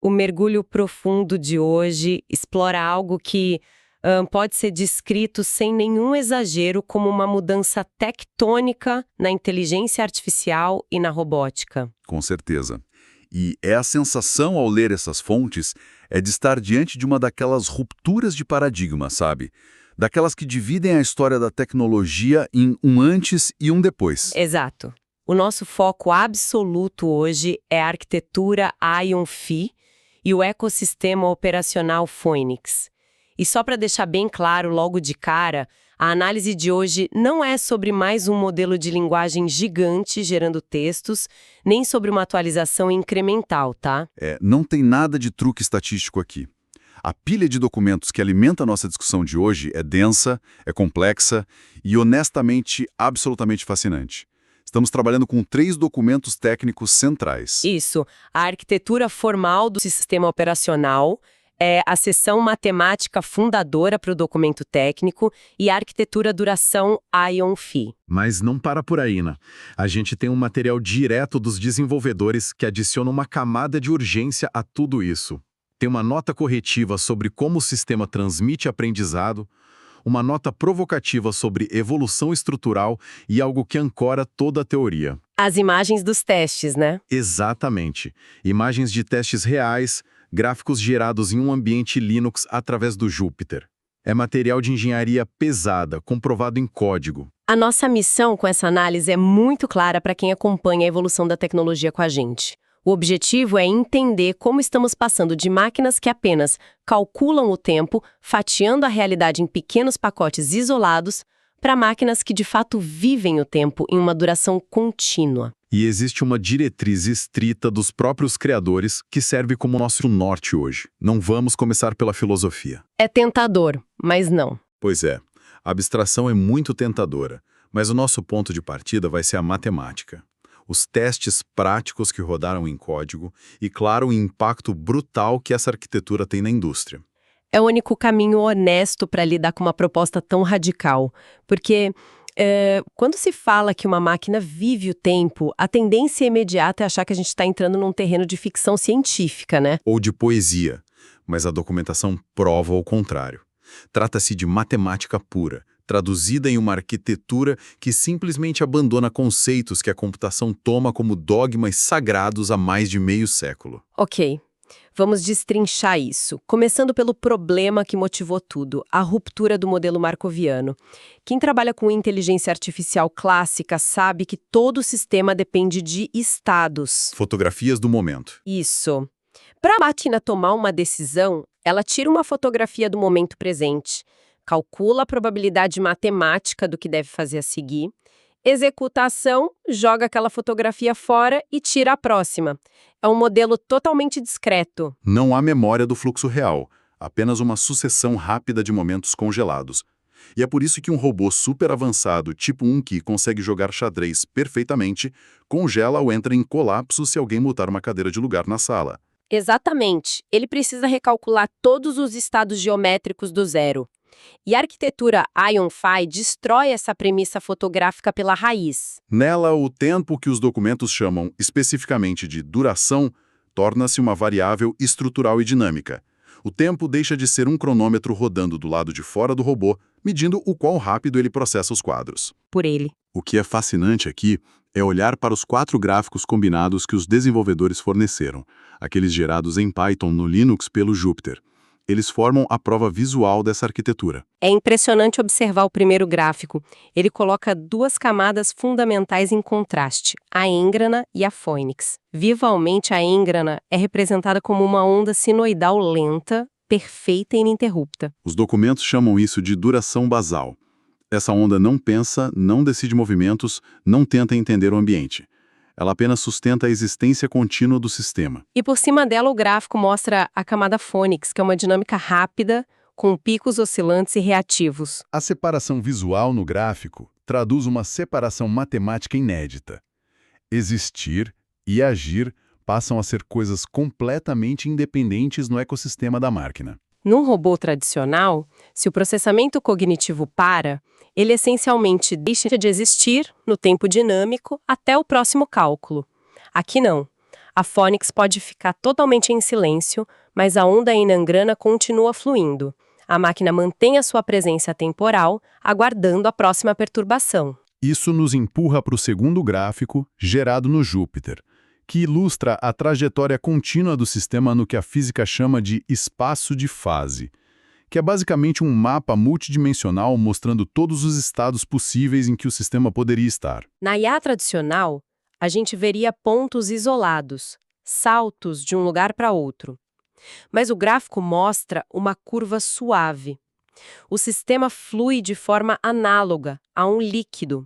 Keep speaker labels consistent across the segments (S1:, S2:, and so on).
S1: O mergulho profundo de hoje explora algo que pode ser descrito sem nenhum exagero como uma mudança tectônica na inteligência artificial e na robótica.
S2: Com certeza. E a sensação ao ler essas fontes é de estar diante de uma daquelas rupturas de paradigma, sabe? Daquelas que dividem a história da tecnologia em um antes e um depois.
S1: Exato. O nosso foco absoluto hoje é a arquitetura Ion-Phi e o ecossistema operacional Phoenix. E só para deixar bem claro logo de cara, a análise de hoje não é sobre mais um modelo de linguagem gigante gerando textos, nem sobre uma atualização incremental, tá?
S2: Não tem nada de truque estatístico aqui. A pilha de documentos que alimenta a nossa discussão de hoje é densa, é complexa e, honestamente, absolutamente fascinante. Estamos trabalhando com 3 documentos técnicos centrais.
S1: Isso, a arquitetura formal do sistema operacional, a seção matemática fundadora para o documento técnico e a arquitetura duração Ion-Phi.
S3: Mas não para por aí, né? A gente tem um material direto dos desenvolvedores que adiciona uma camada de urgência a tudo isso. Tem uma nota corretiva sobre como o sistema transmite aprendizado, uma nota provocativa sobre evolução estrutural e algo que ancora toda a teoria.
S1: As imagens dos testes, né?
S3: Exatamente. Imagens de testes reais, gráficos gerados em um ambiente Linux através do Jupyter. É material de engenharia pesada, comprovado em código.
S1: A nossa missão com essa análise é muito clara para quem acompanha a evolução da tecnologia com a gente. O objetivo é entender como estamos passando de máquinas que apenas calculam o tempo, fatiando a realidade em pequenos pacotes isolados, para máquinas que de fato vivem o tempo em uma duração contínua.
S3: E existe uma diretriz estrita dos próprios criadores que serve como nosso norte hoje. Não vamos começar pela filosofia.
S1: É tentador, mas não.
S3: Pois é, a abstração é muito tentadora, mas o nosso ponto de partida vai ser a matemática. Os testes práticos que rodaram em código e, claro, o impacto brutal que essa arquitetura tem na indústria.
S1: É o único caminho honesto para lidar com uma proposta tão radical, porque quando se fala que uma máquina vive o tempo, a tendência imediata é achar que a gente está entrando num terreno de ficção científica, né?
S3: Ou de poesia, mas a documentação prova o contrário. Trata-se de matemática pura, traduzida em uma arquitetura que simplesmente abandona conceitos que a computação toma como dogmas sagrados há mais de meio século.
S1: Ok, vamos destrinchar isso, começando pelo problema que motivou tudo, a ruptura do modelo markoviano. Quem trabalha com inteligência artificial clássica sabe que todo o sistema depende de estados.
S3: Fotografias do momento.
S1: Isso. Para a máquina tomar uma decisão, ela tira uma fotografia do momento presente, calcula a probabilidade matemática do que deve fazer a seguir, executa a ação, joga aquela fotografia fora e tira a próxima. É um modelo totalmente discreto.
S2: Não há memória do fluxo real, apenas uma sucessão rápida de momentos congelados. E é por isso que um robô super avançado, tipo um que consegue jogar xadrez perfeitamente, congela ou entra em colapso se alguém mutar uma cadeira de lugar na sala.
S1: Exatamente. Ele precisa recalcular todos os estados geométricos do zero. E a arquitetura Ion-Phi destrói essa premissa fotográfica pela raiz.
S2: Nela, o tempo que os documentos chamam especificamente de duração torna-se uma variável estrutural e dinâmica. O tempo deixa de ser um cronômetro rodando do lado de fora do robô, medindo o quão rápido ele processa os quadros.
S1: Por ele.
S2: O que é fascinante aqui é olhar para os 4 gráficos combinados que os desenvolvedores forneceram, aqueles gerados em Python no Linux pelo Jupyter. Eles formam a prova visual dessa arquitetura.
S1: É impressionante observar o primeiro gráfico. Ele coloca 2 camadas fundamentais em contraste, a êngrana e a fônix. Visualmente, a êngrana é representada como uma onda sinoidal lenta, perfeita e ininterrupta.
S2: Os documentos chamam isso de duração basal. Essa onda não pensa, não decide movimentos, não tenta entender o ambiente. Ela apenas sustenta a existência contínua do sistema.
S1: E por cima dela o gráfico mostra a camada fônix, que é uma dinâmica rápida, com picos oscilantes e reativos.
S4: A separação visual no gráfico traduz uma separação matemática inédita. Existir e agir passam a ser coisas completamente independentes no ecossistema da máquina.
S1: Num robô tradicional, se o processamento cognitivo para, ele essencialmente deixa de existir no tempo dinâmico até o próximo cálculo. Aqui não. A Phoenix pode ficar totalmente em silêncio, mas a onda Inangrana continua fluindo. A máquina mantém a sua presença temporal, aguardando a próxima perturbação.
S4: Isso nos empurra para o segundo gráfico, gerado no Júpiter, que ilustra a trajetória contínua do sistema no que a física chama de espaço de fase, que é basicamente um mapa multidimensional mostrando todos os estados possíveis em que o sistema poderia estar.
S1: Na IA tradicional, a gente veria pontos isolados, saltos de um lugar para outro. Mas o gráfico mostra uma curva suave. O sistema flui de forma análoga a um líquido.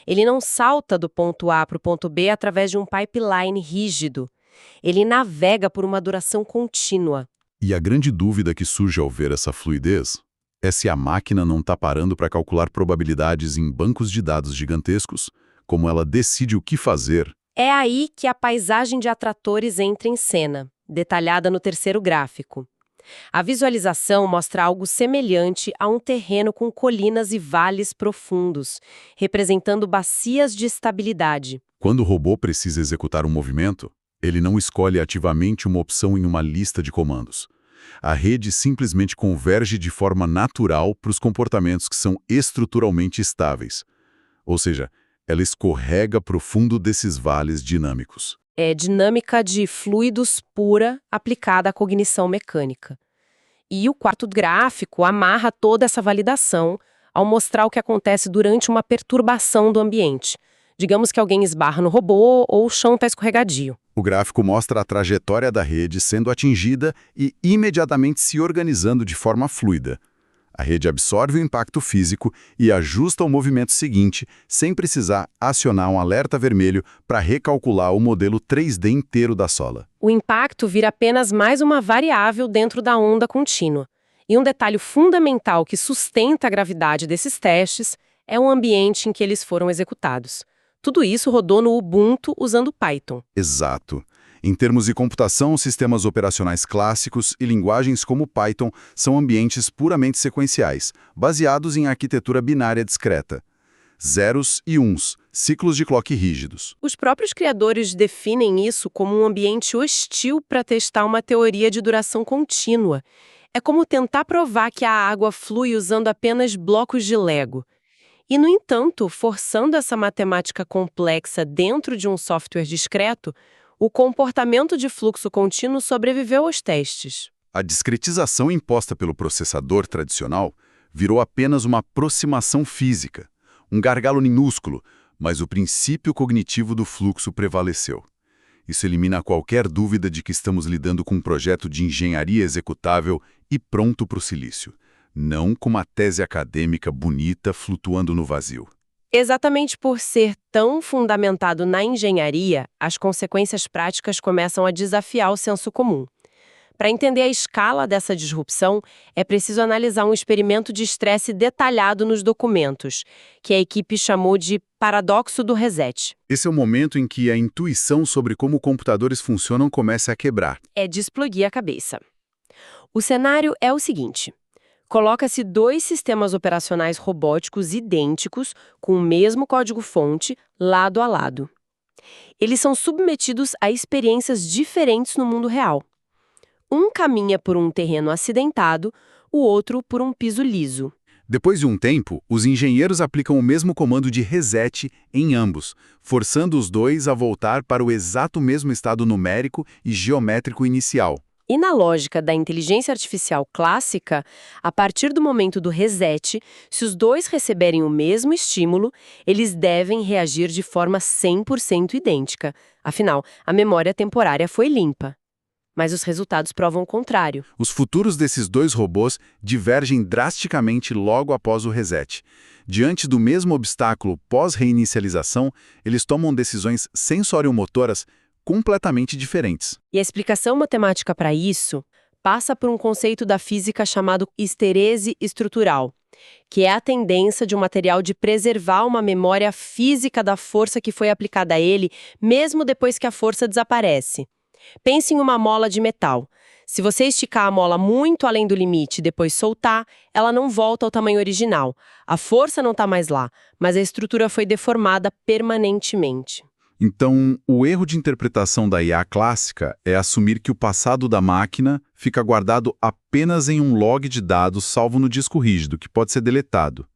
S1: Ele não salta do ponto A para o ponto B através de um pipeline rígido. Ele navega por uma duração contínua.
S4: E a grande dúvida que surge ao ver essa fluidez é se a máquina não está parando para calcular probabilidades em bancos de dados gigantescos, como ela decide o que fazer.
S1: É aí que a paisagem de atratores entra em cena, detalhada no terceiro gráfico. A visualização mostra algo semelhante a um terreno com colinas e vales profundos, representando bacias de estabilidade.
S4: Quando o robô precisa executar um movimento, ele não escolhe ativamente uma opção em uma lista de comandos. A rede simplesmente converge de forma natural para os comportamentos que são estruturalmente estáveis. Ou seja, ela escorrega para o fundo desses vales dinâmicos.
S1: É dinâmica de fluidos pura aplicada à cognição mecânica. E o quarto gráfico amarra toda essa validação ao mostrar o que acontece durante uma perturbação do ambiente. Digamos que alguém esbarra no robô ou o chão está escorregadio.
S4: O gráfico mostra a trajetória da rede sendo atingida e imediatamente se organizando de forma fluida. A rede absorve o impacto físico e ajusta o movimento seguinte, sem precisar acionar um alerta vermelho para recalcular o modelo 3D inteiro da sola.
S1: O impacto vira apenas mais uma variável dentro da onda contínua. E um detalhe fundamental que sustenta a gravidade desses testes é o ambiente em que eles foram executados. Tudo isso rodou no Ubuntu usando Python.
S4: Exato. Em termos de computação, sistemas operacionais clássicos e linguagens como Python são ambientes puramente sequenciais, baseados em arquitetura binária discreta. Zeros e uns, ciclos de clock rígidos.
S1: Os próprios criadores definem isso como um ambiente hostil para testar uma teoria de duração contínua. É como tentar provar que a água flui usando apenas blocos de Lego. E, no entanto, forçando essa matemática complexa dentro de um software discreto, o comportamento de fluxo contínuo sobreviveu aos testes.
S4: A discretização imposta pelo processador tradicional virou apenas uma aproximação física, um gargalo minúsculo, mas o princípio cognitivo do fluxo prevaleceu. Isso elimina qualquer dúvida de que estamos lidando com um projeto de engenharia executável e pronto para o silício, não com uma tese acadêmica bonita flutuando no vazio.
S1: Exatamente por ser tão fundamentado na engenharia, as consequências práticas começam a desafiar o senso comum. Para entender a escala dessa disrupção, é preciso analisar um experimento de estresse detalhado nos documentos, que a equipe chamou de paradoxo do reset.
S4: Esse é o momento em que a intuição sobre como computadores funcionam começa a quebrar.
S1: É de explodir a cabeça. O cenário é o seguinte: coloca-se dois sistemas operacionais robóticos idênticos, com o mesmo código-fonte, lado a lado. Eles são submetidos a experiências diferentes no mundo real. Um caminha por um terreno acidentado, o outro por um piso liso.
S4: Depois de um tempo, os engenheiros aplicam o mesmo comando de reset em ambos, forçando os dois a voltar para o exato mesmo estado numérico e geométrico inicial.
S1: E na lógica da inteligência artificial clássica, a partir do momento do reset, se os dois receberem o mesmo estímulo, eles devem reagir de forma 100% idêntica. Afinal, a memória temporária foi limpa. Mas os resultados provam o contrário.
S4: Os futuros desses dois robôs divergem drasticamente logo após o reset. Diante do mesmo obstáculo pós-reinicialização, eles tomam decisões sensório-motoras completamente diferentes.
S1: E a explicação matemática para isso passa por um conceito da física chamado histerese estrutural, que é a tendência de um material de preservar uma memória física da força que foi aplicada a ele, mesmo depois que a força desaparece. Pense em uma mola de metal. Se você esticar a mola muito além do limite e depois soltar, ela não volta ao tamanho original. A força não está mais lá, mas a estrutura foi deformada permanentemente.
S4: Então, o erro de interpretação da IA clássica é assumir que o passado da máquina fica guardado apenas em um log de dados salvo no disco rígido, que pode ser deletado.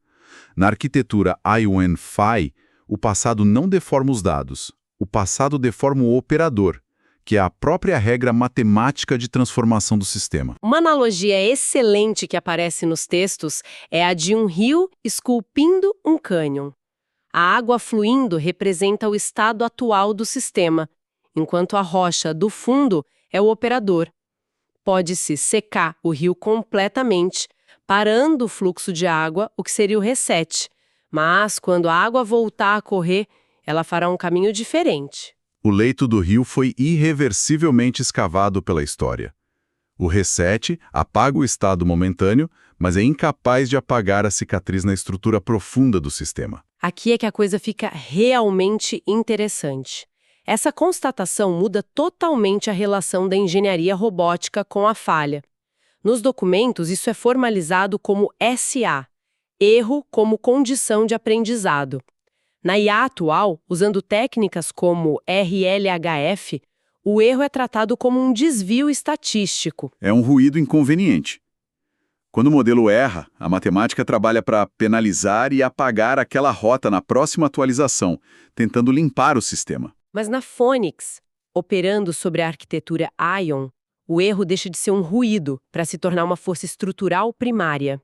S4: Na arquitetura ION-FI, o passado não deforma os dados. O passado deforma o operador, que é a própria regra matemática de transformação do sistema.
S1: Uma analogia excelente que aparece nos textos é a de um rio esculpindo um cânion. A água fluindo representa o estado atual do sistema, enquanto a rocha do fundo é o operador. Pode-se secar o rio completamente, parando o fluxo de água, o que seria o reset. Mas, quando a água voltar a correr, ela fará um caminho diferente.
S4: O leito do rio foi irreversivelmente escavado pela história. O reset apaga o estado momentâneo, mas é incapaz de apagar a cicatriz na estrutura profunda do sistema.
S1: Aqui é que a coisa fica realmente interessante. Essa constatação muda totalmente a relação da engenharia robótica com a falha. Nos documentos, isso é formalizado como SA, erro como condição de aprendizado. Na IA atual, usando técnicas como RLHF, o erro é tratado como um desvio estatístico.
S4: É um ruído inconveniente. Quando o modelo erra, a matemática trabalha para penalizar e apagar aquela rota na próxima atualização, tentando limpar o sistema.
S1: Mas na Phoenix, operando sobre a arquitetura ION, o erro deixa de ser um ruído para se tornar uma força estrutural primária.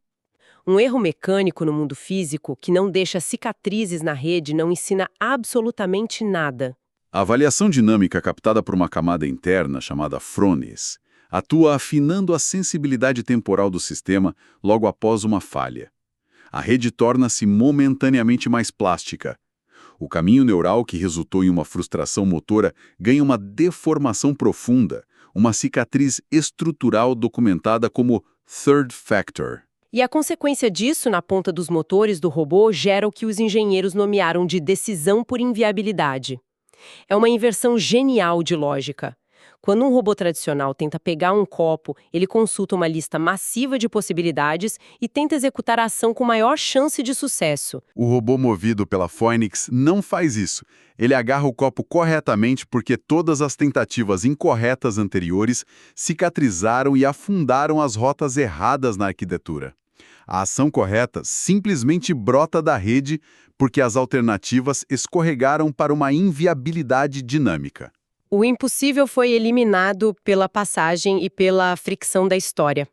S1: Um erro mecânico no mundo físico que não deixa cicatrizes na rede não ensina absolutamente nada.
S4: A avaliação dinâmica captada por uma camada interna chamada Frones atua afinando a sensibilidade temporal do sistema logo após uma falha. A rede torna-se momentaneamente mais plástica. O caminho neural que resultou em uma frustração motora ganha uma deformação profunda, uma cicatriz estrutural documentada como third factor.
S1: E a consequência disso na ponta dos motores do robô gera o que os engenheiros nomearam de decisão por inviabilidade. É uma inversão genial de lógica. Quando um robô tradicional tenta pegar um copo, ele consulta uma lista massiva de possibilidades e tenta executar a ação com maior chance de sucesso.
S4: O robô movido pela Phoenix não faz isso. Ele agarra o copo corretamente porque todas as tentativas incorretas anteriores cicatrizaram e afundaram as rotas erradas na arquitetura. A ação correta simplesmente brota da rede porque as alternativas escorregaram para uma inviabilidade dinâmica.
S1: O impossível foi eliminado pela passagem e pela fricção da história.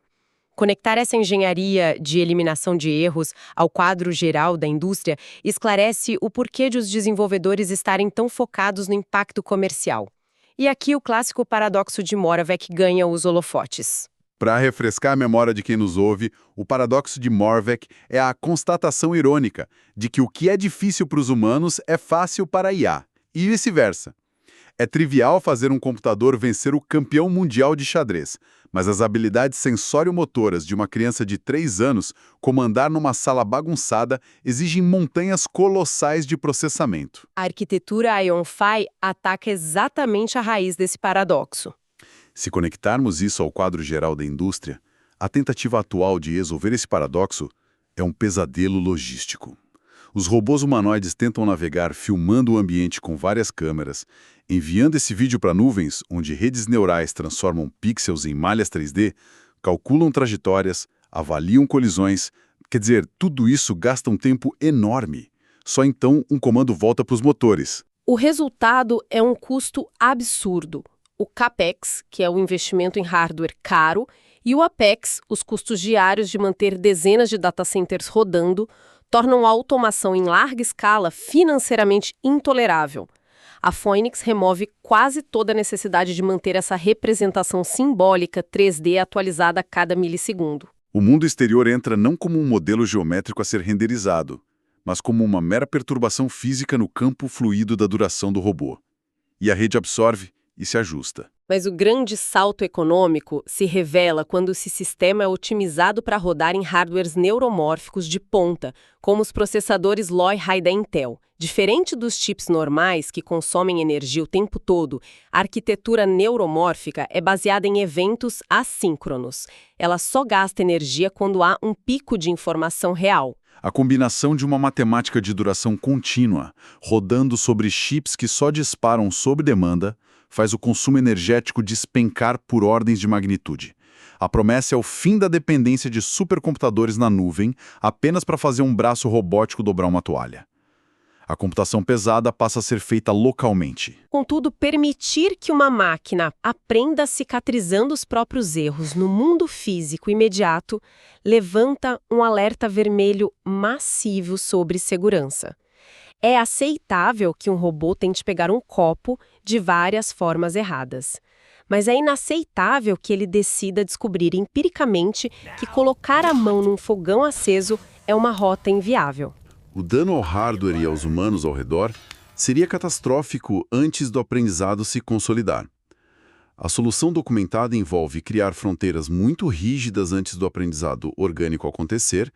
S1: Conectar essa engenharia de eliminação de erros ao quadro geral da indústria esclarece o porquê de os desenvolvedores estarem tão focados no impacto comercial. E aqui o clássico paradoxo de Moravec ganha os holofotes.
S4: Para refrescar a memória de quem nos ouve, o paradoxo de Moravec é a constatação irônica de que o que é difícil para os humanos é fácil para a IA, e vice-versa. É trivial fazer um computador vencer o campeão mundial de xadrez, mas as habilidades sensório-motoras de uma criança de 3 anos comandar numa sala bagunçada exigem montanhas colossais de processamento.
S1: A arquitetura ION-FI ataca exatamente a raiz desse paradoxo.
S4: Se conectarmos isso ao quadro geral da indústria, a tentativa atual de resolver esse paradoxo é um pesadelo logístico. Os robôs humanoides tentam navegar filmando o ambiente com várias câmeras, enviando esse vídeo para nuvens, onde redes neurais transformam pixels em malhas 3D, calculam trajetórias, avaliam colisões. Quer dizer, tudo isso gasta um tempo enorme. Só então um comando volta para os motores.
S1: O resultado é um custo absurdo. O CAPEX, que é o investimento em hardware caro, e o APEX, os custos diários de manter dezenas de data centers rodando, tornam a automação em larga escala financeiramente intolerável. A Phoenix remove quase toda a necessidade de manter essa representação simbólica 3D atualizada a cada milissegundo.
S4: O mundo exterior entra não como um modelo geométrico a ser renderizado, mas como uma mera perturbação física no campo fluido da duração do robô. E a rede absorve e se ajusta.
S1: Mas o grande salto econômico se revela quando esse sistema é otimizado para rodar em hardwares neuromórficos de ponta, como os processadores Loy-Hi da Intel. Diferente dos chips normais, que consomem energia o tempo todo, a arquitetura neuromórfica é baseada em eventos assíncronos. Ela só gasta energia quando há um pico de informação real.
S2: A combinação de uma matemática de duração contínua, rodando sobre chips que só disparam sob demanda, faz o consumo energético despencar por ordens de magnitude. A promessa é o fim da dependência de supercomputadores na nuvem apenas para fazer um braço robótico dobrar uma toalha. A computação pesada passa a ser feita localmente.
S1: Contudo, permitir que uma máquina aprenda cicatrizando os próprios erros no mundo físico imediato levanta um alerta vermelho massivo sobre segurança. É aceitável que um robô tente pegar um copo de várias formas erradas. Mas é inaceitável que ele decida descobrir empiricamente que colocar a mão num fogão aceso é uma rota inviável.
S2: O dano ao hardware e aos humanos ao redor seria catastrófico antes do aprendizado se consolidar. A solução documentada envolve criar fronteiras muito rígidas antes do aprendizado orgânico acontecer,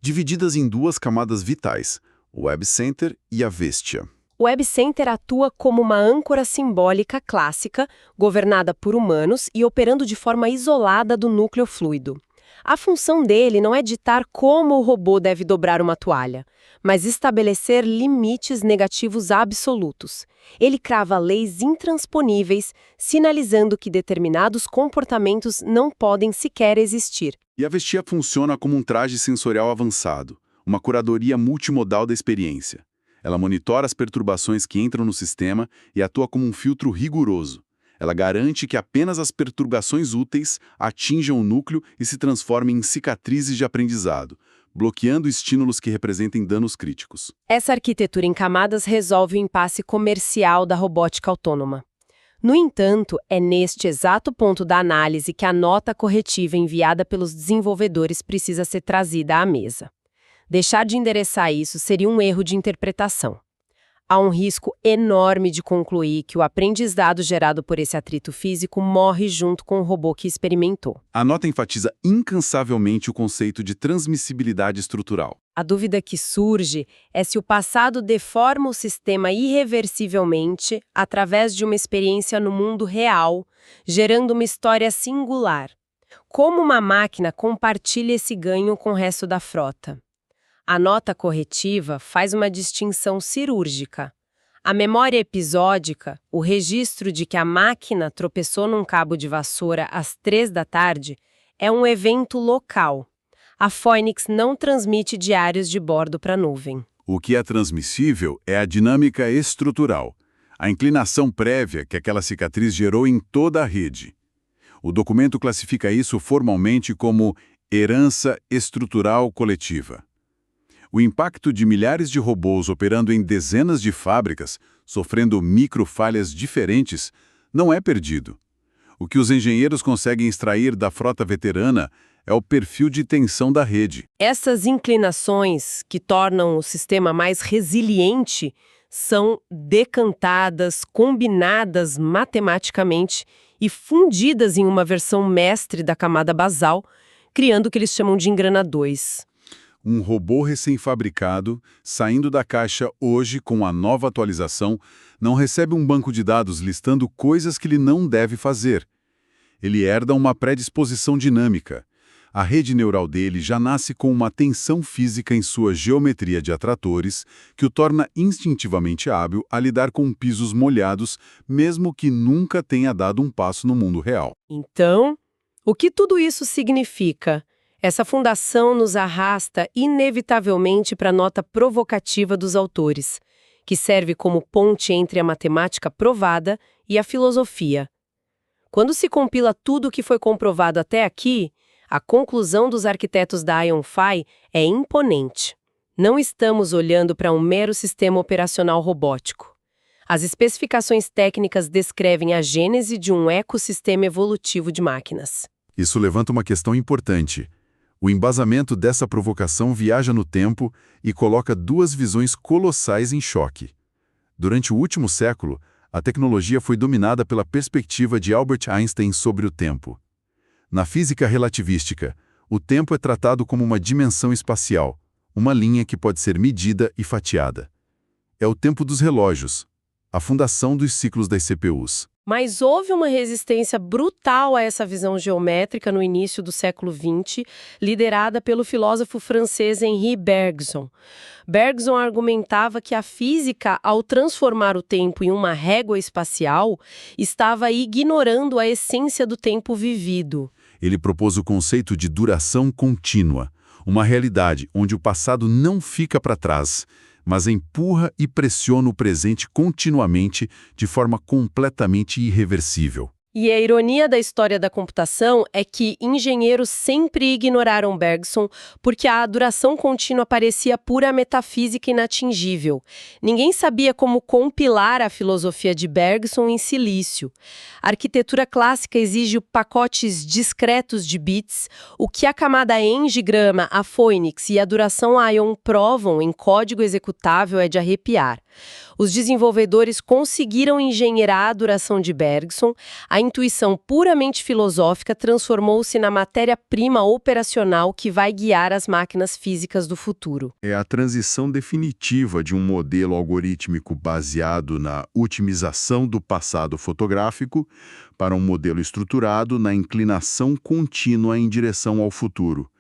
S2: divididas em duas camadas vitais, o Web Center e a Vestia.
S1: O Web Center atua como uma âncora simbólica clássica, governada por humanos e operando de forma isolada do núcleo fluido. A função dele não é ditar como o robô deve dobrar uma toalha, mas estabelecer limites negativos absolutos. Ele crava leis intransponíveis, sinalizando que determinados comportamentos não podem sequer existir.
S2: E a Vestia funciona como um traje sensorial avançado, uma curadoria multimodal da experiência. Ela monitora as perturbações que entram no sistema e atua como um filtro rigoroso. Ela garante que apenas as perturbações úteis atinjam o núcleo e se transformem em cicatrizes de aprendizado, bloqueando estímulos que representem danos críticos.
S1: Essa arquitetura em camadas resolve o impasse comercial da robótica autônoma. No entanto, é neste exato ponto da análise que a nota corretiva enviada pelos desenvolvedores precisa ser trazida à mesa. Deixar de endereçar isso seria um erro de interpretação. Há um risco enorme de concluir que o aprendizado gerado por esse atrito físico morre junto com o robô que experimentou.
S2: A nota enfatiza incansavelmente o conceito de transmissibilidade estrutural.
S1: A dúvida que surge é se o passado deforma o sistema irreversivelmente através de uma experiência no mundo real, gerando uma história singular. Como uma máquina compartilha esse ganho com o resto da frota? A nota corretiva faz uma distinção cirúrgica. A memória episódica, o registro de que a máquina tropeçou num cabo de vassoura às 3 da tarde, é um evento local. A Phoenix não transmite diários de bordo para a nuvem.
S2: O que é transmissível é a dinâmica estrutural, a inclinação prévia que aquela cicatriz gerou em toda a rede. O documento classifica isso formalmente como herança estrutural coletiva. O impacto de milhares de robôs operando em dezenas de fábricas, sofrendo microfalhas diferentes, não é perdido. O que os engenheiros conseguem extrair da frota veterana é o perfil de tensão da rede.
S1: Essas inclinações, que tornam o sistema mais resiliente, são decantadas, combinadas matematicamente e fundidas em uma versão mestre da camada basal, criando o que eles chamam de engranadores.
S2: Um robô recém-fabricado, saindo da caixa hoje com a nova atualização, não recebe um banco de dados listando coisas que ele não deve fazer. Ele herda uma predisposição dinâmica. A rede neural dele já nasce com uma tensão física em sua geometria de atratores, que o torna instintivamente hábil a lidar com pisos molhados, mesmo que nunca tenha dado um passo no mundo real.
S1: Então, o que tudo isso significa? Essa fundação nos arrasta inevitavelmente para a nota provocativa dos autores, que serve como ponte entre a matemática provada e a filosofia. Quando se compila tudo o que foi comprovado até aqui, a conclusão dos arquitetos da IonPhi é imponente. Não estamos olhando para um mero sistema operacional robótico. As especificações técnicas descrevem a gênese de um ecossistema evolutivo de máquinas.
S2: Isso levanta uma questão importante. O embasamento dessa provocação viaja no tempo e coloca duas visões colossais em choque. Durante o último século, a tecnologia foi dominada pela perspectiva de Albert Einstein sobre o tempo. Na física relativística, o tempo é tratado como uma dimensão espacial, uma linha que pode ser medida e fatiada. É o tempo dos relógios, a fundação dos ciclos das CPUs.
S1: Mas houve uma resistência brutal a essa visão geométrica no início do século XX, liderada pelo filósofo francês Henri Bergson. Bergson argumentava que a física, ao transformar o tempo em uma régua espacial, estava ignorando a essência do tempo vivido.
S2: Ele propôs o conceito de duração contínua, uma realidade onde o passado não fica para trás, mas empurra e pressiona o presente continuamente de forma completamente irreversível.
S1: E a ironia da história da computação é que engenheiros sempre ignoraram Bergson porque a duração contínua parecia pura metafísica inatingível. Ninguém sabia como compilar a filosofia de Bergson em silício. A arquitetura clássica exige pacotes discretos de bits, o que a camada Ng-grama, a Phoenix e a duração Ion provam em código executável é de arrepiar. Os desenvolvedores conseguiram engenheirar a duração de Bergson, a intuição puramente filosófica transformou-se na matéria-prima operacional que vai guiar as máquinas físicas do futuro.
S2: É a transição definitiva de um modelo algorítmico baseado na otimização do passado fotográfico para um modelo estruturado na inclinação contínua em direção ao futuro.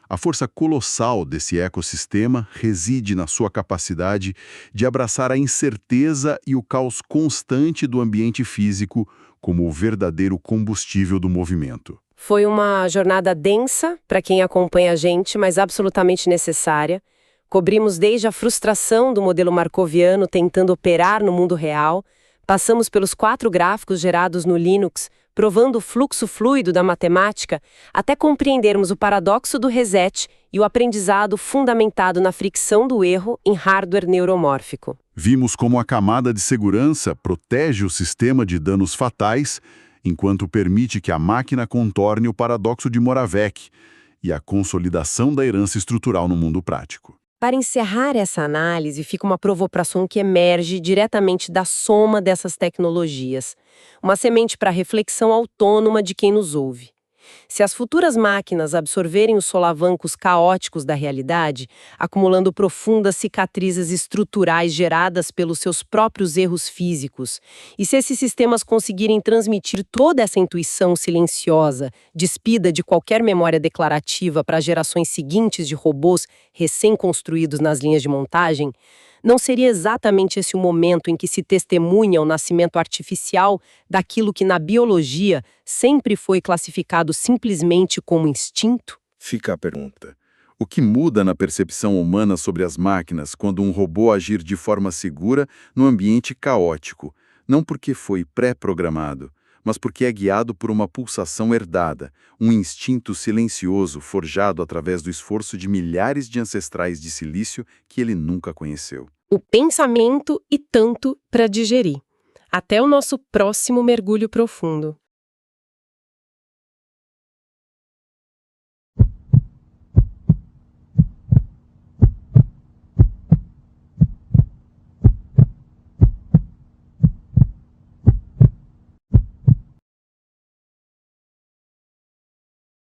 S2: A força colossal desse ecossistema reside na sua capacidade de abraçar a incerteza e o caos constante do ambiente físico como o verdadeiro combustível do movimento.
S1: Foi uma jornada densa para quem acompanha a gente, mas absolutamente necessária. Cobrimos desde a frustração do modelo markoviano tentando operar no mundo real, passamos pelos 4 gráficos gerados no Linux, provando o fluxo fluido da matemática, até compreendermos o paradoxo do reset e o aprendizado fundamentado na fricção do erro em hardware neuromórfico.
S2: Vimos como a camada de segurança protege o sistema de danos fatais, enquanto permite que a máquina contorne o paradoxo de Moravec e a consolidação da herança estrutural no mundo prático.
S1: Para encerrar essa análise, fica uma provocação que emerge diretamente da soma dessas tecnologias, uma semente para reflexão autônoma de quem nos ouve. Se as futuras máquinas absorverem os solavancos caóticos da realidade, acumulando profundas cicatrizes estruturais geradas pelos seus próprios erros físicos, e se esses sistemas conseguirem transmitir toda essa intuição silenciosa, despida de qualquer memória declarativa para gerações seguintes de robôs recém-construídos nas linhas de montagem, não seria exatamente esse o momento em que se testemunha o nascimento artificial daquilo que na biologia sempre foi classificado simplesmente como instinto?
S2: Fica a pergunta. O que muda na percepção humana sobre as máquinas quando um robô agir de forma segura no ambiente caótico, não porque foi pré-programado, mas porque é guiado por uma pulsação herdada, um instinto silencioso forjado através do esforço de milhares de ancestrais de silício que ele nunca conheceu.
S1: O pensamento e tanto para digerir. Até o nosso próximo mergulho profundo.